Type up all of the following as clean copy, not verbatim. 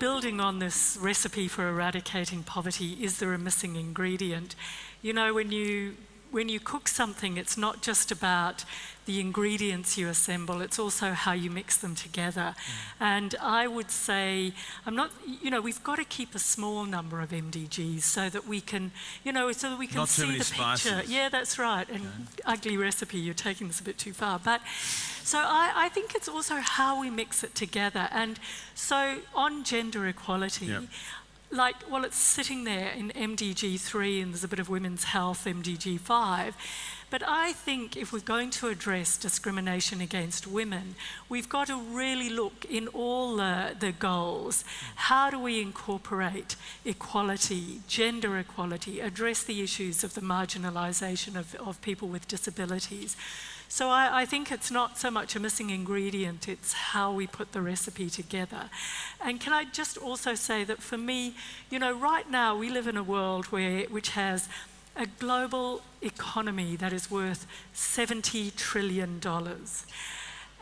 building on this recipe for eradicating poverty, is there a missing ingredient? You know, when you cook something, it's not just about the ingredients you assemble, it's also how you mix them together. And I would say, we've got to keep a small number of MDGs so that we can, so that we can not see the spices. picture. Yeah, that's right. And ugly recipe, you're taking this a bit too far. But so I think it's also how we mix it together. And so on gender equality, it's sitting there in MDG 3 and there's a bit of women's health, MDG 5. But I think if we're going to address discrimination against women, we've got to really look in all the goals. How do we incorporate equality, gender equality, address the issues of the marginalisation of people with disabilities? So I think it's not so much a missing ingredient, it's how we put the recipe together. And can I just also say that for me, right now we live in a world which has a global economy that is worth $70 trillion.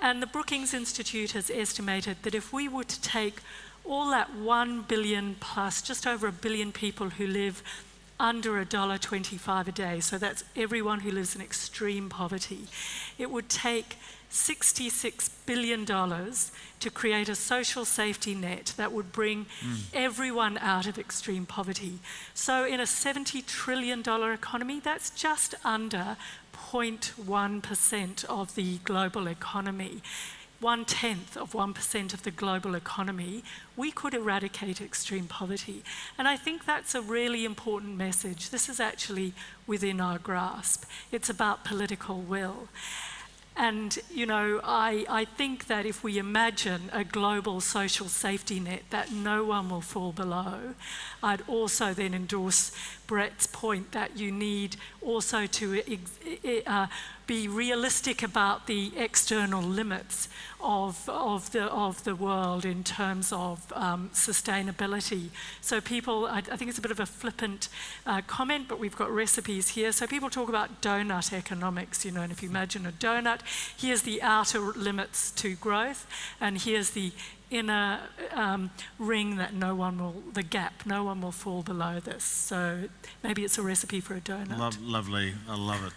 And the Brookings Institute has estimated that if we were to take all that 1 billion plus, just over 1 billion people who live under $1.25 a day, so that's everyone who lives in extreme poverty, it would take $66 billion to create a social safety net that would bring everyone out of extreme poverty. So in a $70 trillion economy, that's just under 0.1% of the global economy. 0.1% of the global economy, we could eradicate extreme poverty. And I think that's a really important message. This is actually within our grasp. It's about political will. And, I think that if we imagine a global social safety net that no one will fall below, I'd also then endorse Brett's point that you need also to be realistic about the external limits of the world in terms of sustainability. So people, I think it's a bit of a flippant comment, but we've got recipes here. So people talk about donut economics, and if you imagine a donut, here's the outer limits to growth, and here's the inner ring that the gap, no one will fall below this. So maybe it's a recipe for a donut. Lovely, I love it.